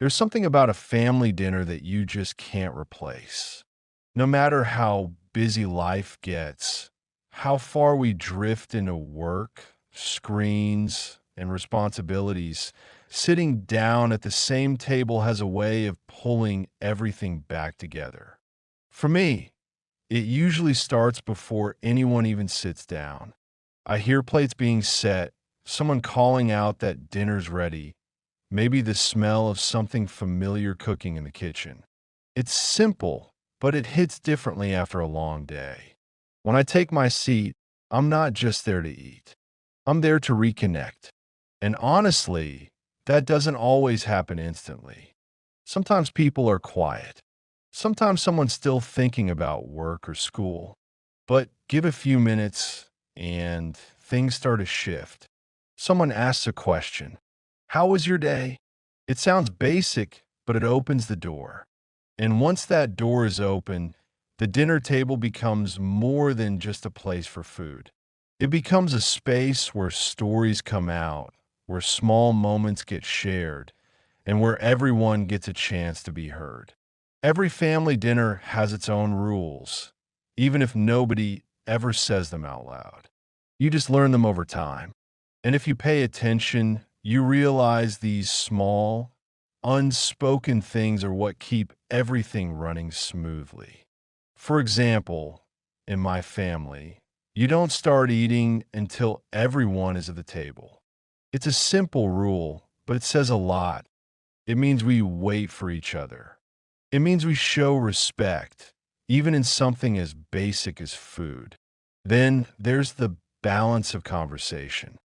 There's something about a family dinner that you just can't replace. No matter how busy life gets, how far we drift into work, screens, and responsibilities, sitting down at the same table has a way of pulling everything back together. For me, it usually starts before anyone even sits down. I hear plates being set, someone calling out that dinner's ready, maybe the smell of something familiar cooking in the kitchen. It's simple, but it hits differently after a long day. When I take my seat, I'm not just there to eat. I'm there to reconnect. And honestly, that doesn't always happen instantly. Sometimes people are quiet. Sometimes someone's still thinking about work or school. But give a few minutes and things start to shift. Someone asks a question. How was your day? It sounds basic, but it opens the door. And once that door is open, the dinner table becomes more than just a place for food. It becomes a space where stories come out, where small moments get shared, and where everyone gets a chance to be heard. Every family dinner has its own rules, even if nobody ever says them out loud. You just learn them over time. And if you pay attention, you realize these small, unspoken things are what keep everything running smoothly. For example, in my family, you don't start eating until everyone is at the table. It's a simple rule, but it says a lot. It means we wait for each other. It means we show respect, even in something as basic as food. Then there's the balance of conversation.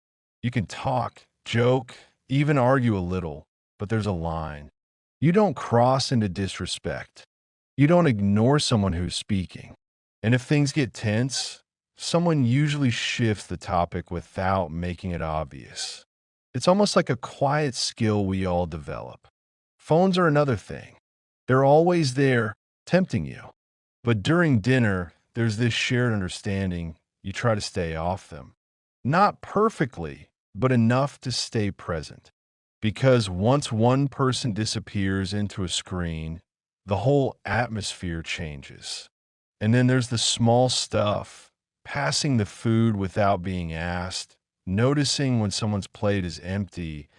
You can talk, joke, even argue a little, but there's a line. You don't cross into disrespect. You don't ignore someone who's speaking. And if things get tense, someone usually shifts the topic without making it obvious. It's almost like a quiet skill we all develop. Phones are another thing. They're always there, tempting you. But during dinner, there's this shared understanding you try to stay off them. Not perfectly, but enough to stay present. Because once one person disappears into a screen, the whole atmosphere changes. And then there's the small stuff, passing the food without being asked, noticing when someone's plate is empty,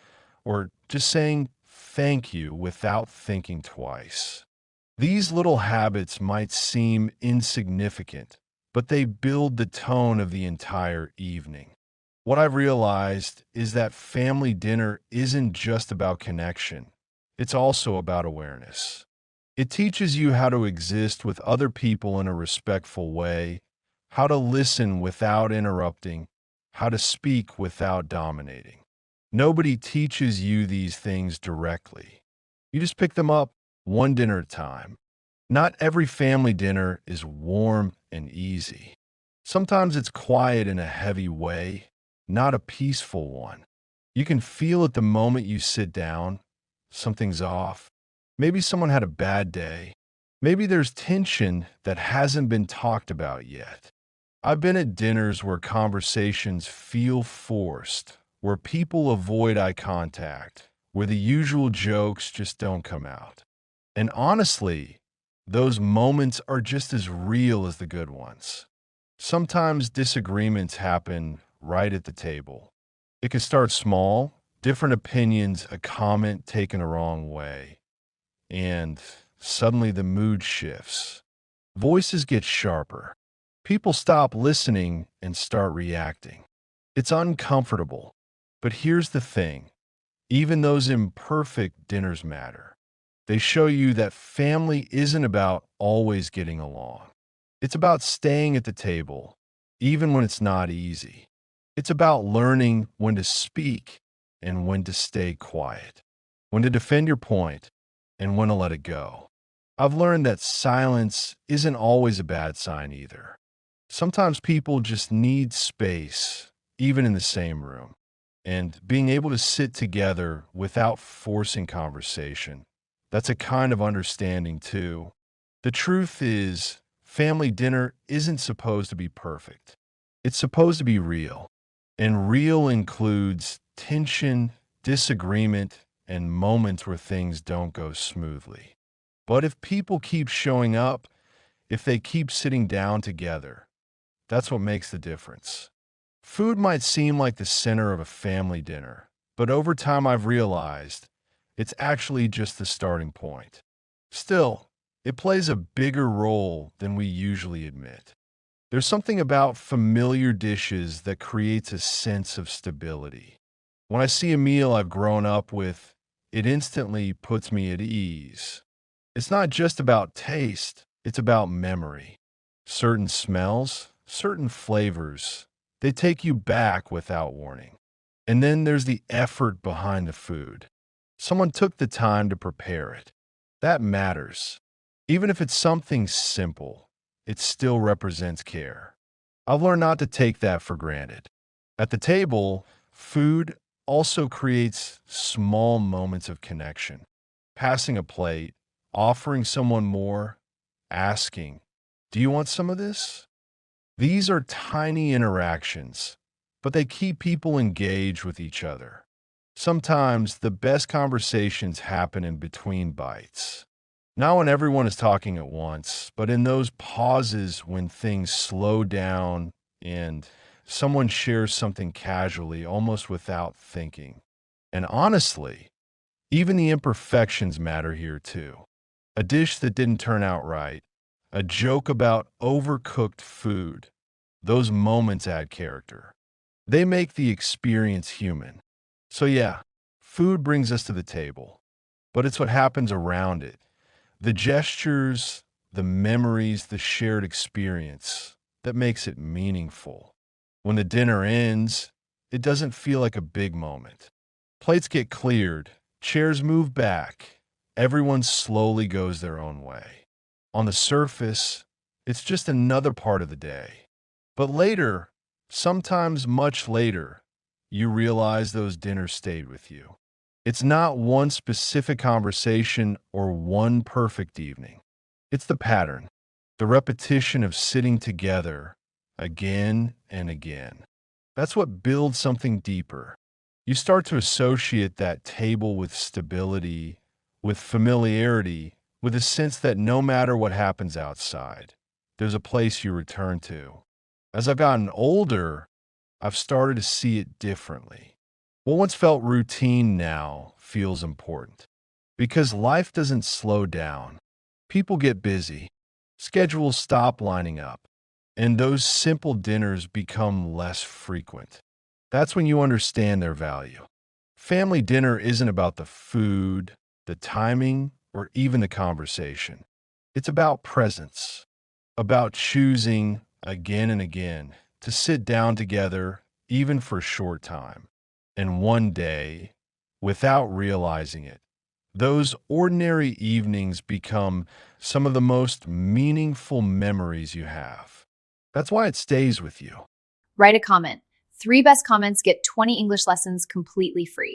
or just saying thank you without thinking twice. These little habits might seem insignificant, but they build the tone of the entire evening. What I've realized is that family dinner isn't just about connection. It's also about awareness. It teaches you how to exist with other people in a respectful way, how to listen without interrupting, how to speak without dominating. Nobody teaches you these things directly. You just pick them up one dinner at a time. Not every family dinner is warm and easy. Sometimes it's quiet in a heavy way, not a peaceful one. You can feel it the moment you sit down. Something's off. Maybe someone had a bad day. Maybe there's tension that hasn't been talked about yet. I've been at dinners where conversations feel forced, where people avoid eye contact, where the usual jokes just don't come out. And honestly, those moments are just as real as the good ones. Sometimes disagreements happen right at the table. It can start small, different opinions, a comment taken the wrong way, and suddenly the mood shifts. Voices get sharper. People stop listening and start reacting. It's uncomfortable. But here's the thing. Even those imperfect dinners matter. They show you that family isn't about always getting along. It's about staying at the table, even when it's not easy. It's about learning when to speak and when to stay quiet, when to defend your point and when to let it go. I've learned that silence isn't always a bad sign either. Sometimes people just need space, even in the same room. And being able to sit together without forcing conversation, that's a kind of understanding too. The truth is, family dinner isn't supposed to be perfect. It's supposed to be real. And real includes tension, disagreement, and moments where things don't go smoothly. But if people keep showing up, if they keep sitting down together, that's what makes the difference. Food might seem like the center of a family dinner, but over time I've realized it's actually just the starting point. Still, it plays a bigger role than we usually admit. There's something about familiar dishes that creates a sense of stability. When I see a meal I've grown up with, it instantly puts me at ease. It's not just about taste, it's about memory. Certain smells, certain flavors, they take you back without warning. And then there's the effort behind the food. Someone took the time to prepare it. That matters. Even if it's something simple, it still represents care. I've learned not to take that for granted. At the table, food also creates small moments of connection. Passing a plate, offering someone more, asking, "Do you want some of this?" These are tiny interactions, but they keep people engaged with each other. Sometimes the best conversations happen in between bites. Not when everyone is talking at once, but in those pauses when things slow down and someone shares something casually, almost without thinking. And honestly, even the imperfections matter here too. A dish that didn't turn out right, a joke about overcooked food, those moments add character. They make the experience human. So yeah, food brings us to the table, but it's what happens around it. The gestures, the memories, the shared experience that makes it meaningful. When the dinner ends, it doesn't feel like a big moment. Plates get cleared, chairs move back, everyone slowly goes their own way. On the surface, it's just another part of the day. But later, sometimes much later, you realize those dinners stayed with you. It's not one specific conversation or one perfect evening. It's the pattern, the repetition of sitting together again and again. That's what builds something deeper. You start to associate that table with stability, with familiarity, with a sense that no matter what happens outside, there's a place you return to. As I've gotten older, I've started to see it differently. What once felt routine now feels important. Because life doesn't slow down. People get busy. Schedules stop lining up. And those simple dinners become less frequent. That's when you understand their value. Family dinner isn't about the food, the timing, or even the conversation. It's about presence, about choosing again and again to sit down together, even for a short time. And one day, without realizing it, those ordinary evenings become some of the most meaningful memories you have. That's why it stays with you. Write a comment. 3 best comments get 20 English lessons completely free.